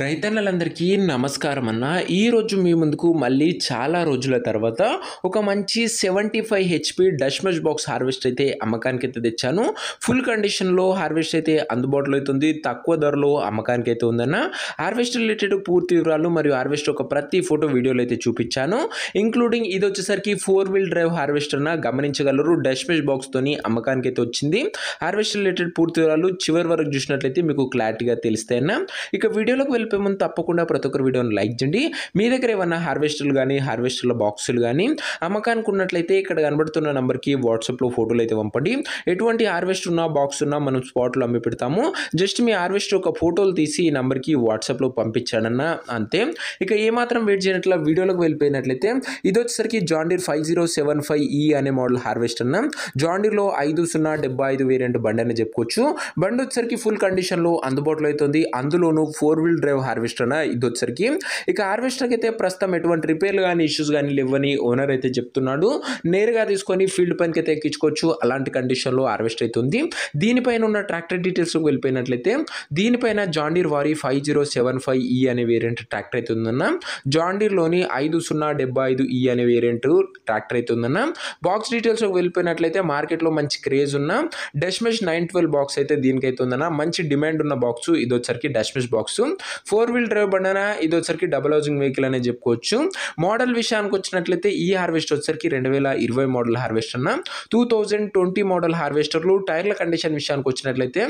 రైతన్నలందరికీ నమస్కారం అన్న. ఈరోజు మీ ముందుకు మళ్ళీ చాలా రోజుల తర్వాత ఒక మంచి 75 హెచ్‌పి డష్‌మెష్ బాక్స్ హార్వెస్టర్ అయితే అమ్మకానికైతే తెచ్చాను. ఫుల్ కండిషన్‌లో హార్వెస్టర్ అయితే అందుబాటులో అవుతుంది. తక్కువ ధరలో అమ్మకానికైతే ఉందన్న. హార్వెస్టర్ రిలేటెడ్ పూర్తి వివరాలు మరియు హార్వెస్టర్ ఒక ప్రతి ఫోటో వీడియోలో అయితే చూపించాను. ఇంక్లూడింగ్ ఇది వచ్చేసరికి 4 వీల్ డ్రైవ్ హార్వెస్టర్ గమనించగలరు. డష్‌మెష్ బాక్స్‌తోని అమ్మకానికైతే వచ్చింది. హార్వెస్టర్ రిలేటెడ్ పూర్తి వివరాలు చివరి వరకు చూసినట్లయితే మీకు క్లారిటీగా తెలుస్తాయన్న. ఇక వీడియోలోకి వెళ్ళిపోయే ముందు తప్పకుండా ప్రతి ఒక్కరు వీడియోని లైక్ చేయండి. మీ దగ్గర ఏమన్నా హార్వెస్టర్లు కానీ హార్వెస్టర్ల బాక్సులు కానీ అమ్మకానికి ఉన్నట్లయితే ఇక్కడ కనబడుతున్న నంబర్కి వాట్సాప్లో ఫోటోలు అయితే పంపండి. ఎటువంటి హార్వెస్టర్ ఉన్నా బాక్స్ ఉన్నా మనం స్పాట్లో అమ్మి పెడతాము. జస్ట్ మీ హార్వెస్టర్ ఒక ఫోటోలు తీసి ఈ నంబర్కి వాట్సాప్లో పంపించాడన్న అంతే. ఇక ఏమాత్రం వెయిట్ చేయనట్ల వీడియోలోకి వెళ్ళిపోయినట్లయితే ఇది వచ్చేసరికి జాన్ డీర్ 5075E అనే మోడల్ హార్వెస్టర్ అన్న. జాన్ డీర్లో 5075 వేరియంట్ బండి అని చెప్పుకోవచ్చు. బండి వచ్చేసరికి ఫుల్ కండిషన్లో అందుబాటులో అవుతుంది. అందులోనూ 4 వీల్ డ్రైవ్ హార్వెస్టర్ ఇది వచ్చరికి. ఇక హార్వెస్టర్కి అయితే ప్రస్తుతం ఎటువంటి రిపేర్లు కానీ ఇష్యూస్ కానీ లేవని ఓనర్ అయితే చెప్తున్నాడు. నేరుగా తీసుకొని ఫీల్డ్ పైనకి అయితే ఎక్కించుకోవచ్చు. అలాంటి కండిషన్లో హార్వెస్టర్ అయితే ఉంది. దీనిపైన ఉన్న ట్రాక్టర్ డీటెయిల్స్కి వెళ్ళిపోయినట్లయితే దీనిపైన జాన్ డీర్ వారి 5075E అనే వేరియంట్ ట్రాక్టర్ అయితే ఉందన్న. జాన్ డీర్లోని 5075E అనే వేరియంట్ ట్రాక్టర్ అయితే ఉందన్న. బాక్స్ డీటెయిల్స్కి వెళ్ళిపోయినట్లయితే మార్కెట్లో మంచి క్రేజ్ ఉన్న డష్‌మెష్ 912 బాక్స్ అయితే దీనికైతే ఉందన్న. మంచి డిమాండ్ ఉన్న బాక్స్ ఇది వచ్చరికి డష్‌మెష్ బాక్స్. 4 వీల్ డ్రైవ్ బండి ఇది వచ్చరికి డబుల్ హౌసింగ్ వెహికల్ అనే చెప్పుకోవచ్చు. మోడల్ విషయానికి వచ్చినట్లయితే ఈ హార్వెస్టర్ వచ్చరికి 2020 మోడల్ హార్వెస్టర్ అన్న. 2020 మోడల్ హార్వెస్టర్లు టైర్ల కండిషన్ విషయానికి వచ్చినట్లయితే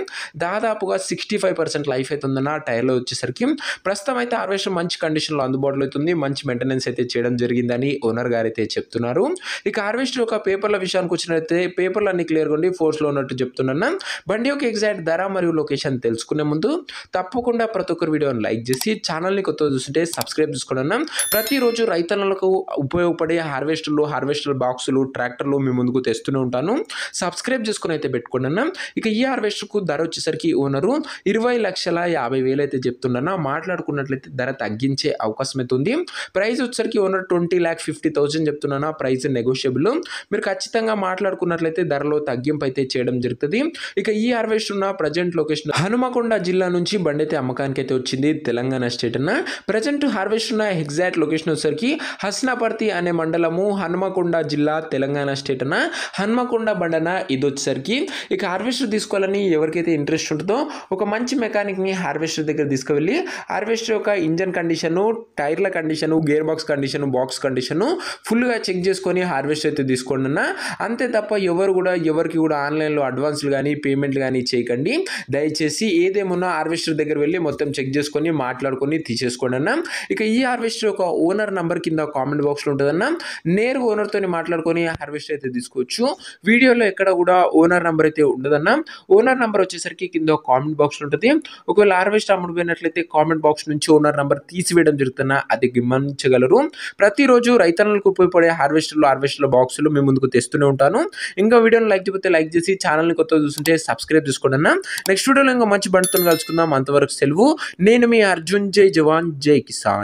దాదాపుగా 65% లైఫ్ అయితే ఉందన్న. టైర్లో వచ్చేసరికి ప్రస్తుతం అయితే హార్వెస్టర్ మంచి కండిషన్లో అందుబాటులో అవుతుంది. మంచి మెయింటెనెన్స్ అయితే చేయడం జరిగిందని ఓనర్ గారు అయితే చెప్తున్నారు. ఇక హార్వెస్టర్ యొక్క పేపర్ల విషయానికి వచ్చినట్లయితే పేపర్లు అన్ని క్లియర్గా ఉండి ఫోర్స్లో ఉన్నట్టు చెప్తున్నా. బండి యొక్క ఎగ్జాక్ట్ ధర మరియు లొకేషన్ తెలుసుకునే ముందు తప్పకుండా ప్రతి ఒక్కరు వీడియోని లైక్ చేసి ఛానల్ని కొత్తగా చూస్తుంటే సబ్స్క్రైబ్ చేసుకోండి. ప్రతిరోజు రైతన్నలకు ఉపయోగపడే హార్వెస్టర్ బాక్సులు ట్రాక్టర్లు మీ ముందుకు తెస్తూనే ఉంటాను. సబ్స్క్రైబ్ చేసుకుని అయితే పెట్టుకోండి అన్న. ఇక ఈ హార్వెస్టర్కు ధర వచ్చేసరికి ఓనరు 20,50,000 అయితే చెప్తున్నా. మాట్లాడుకున్నట్లయితే ధర తగ్గించే అవకాశం అయితే ఉంది. ప్రైస్ వచ్చేసరికి ఓనర్ 20,50,000 చెప్తున్నా. Price negotiable. మీరు ఖచ్చితంగా మాట్లాడుకున్నట్లయితే ధరలో తగ్గింపు అయితే చేయడం జరుగుతుంది. ఇక ఈ హార్వెస్టర్ ఉన్న ప్రజెంట్ లొకేషన్ హనుమకొండ జిల్లా నుంచి బండి అయితే అమ్మకానికి అయితే వచ్చింది. తెలంగాణ స్టేట్ అన్న. ప్రజెంట్ హార్వెస్టర్ ఉన్న ఎగ్జాక్ట్ లొకేషన్ వచ్చేసరికి హస్నాపర్తి అనే మండలము హనుమకొండ జిల్లా తెలంగాణ స్టేట్ అన్న. హనుమకొండ బండన ఇది వచ్చేసరికి. ఇక హార్వెస్టర్ తీసుకోవాలని ఎవరికైతే ఇంట్రెస్ట్ ఉంటుందో ఒక మంచి మెకానిక్ని హార్వెస్టర్ దగ్గర తీసుకువెళ్ళి హార్వెస్టర్ యొక్క ఇంజన్ కండిషను, టైర్ల condition, gear box condition, box condition ఫుల్గా చెక్ చేసుకొని హార్వెస్టర్ అయితే తీసుకోండి అన్న. అంతే తప్ప ఎవరికి కూడా ఆన్లైన్లో అడ్వాన్స్లు కానీ పేమెంట్లు కానీ చేయకండి. దయచేసి ఏదేమున్నా హార్వెస్టర్ దగ్గర వెళ్ళి మొత్తం చెక్ చేసుకొని మాట్లాడుకొని తీసేసుకోండి అన్న. ఇక ఈ హార్వెస్టర్ ఒక ఓనర్ నంబర్ కింద కామెంట్ బాక్స్లో ఉంటుందన్న. నేరుగా ఓనర్తో మాట్లాడుకొని హార్వెస్టర్ అయితే తీసుకోవచ్చు. వీడియోలో ఎక్కడ కూడా ఓనర్ నంబర్ అయితే ఉండదన్న. ఓనర్ నంబర్ వచ్చేసరికి కింద కామెంట్ బాక్స్లో ఉంటుంది. ఒకవేళ హార్వెస్టర్ అమ్ముడుపోయినట్లయితే కామెంట్ బాక్స్ నుంచి ఓనర్ నంబర్ తీసివేయడం జరుగుతున్న అది గమనించగలరు. ప్రతిరోజు రైతన్నలకు ఉపయోగపడే హార్వెస్టర్ల బాక్సులు మీ ముందుకు తెస్తూనే ఉంటాను. ఇంకా వీడియోని లైక్ చేయకపోతే లైక్ చేసి ఛానల్ని కొత్తగా చూస్తుంటే సబ్స్క్రైబ్ చేసుకోండి అన్న. నెక్స్ట్ వీడియోలో ఇంకా మంచి బండితో కలుసుకుందాం. అంతవరకు సెలవు. నేను మీ అర్జున్. జై జవాన్ జై కిసాన్.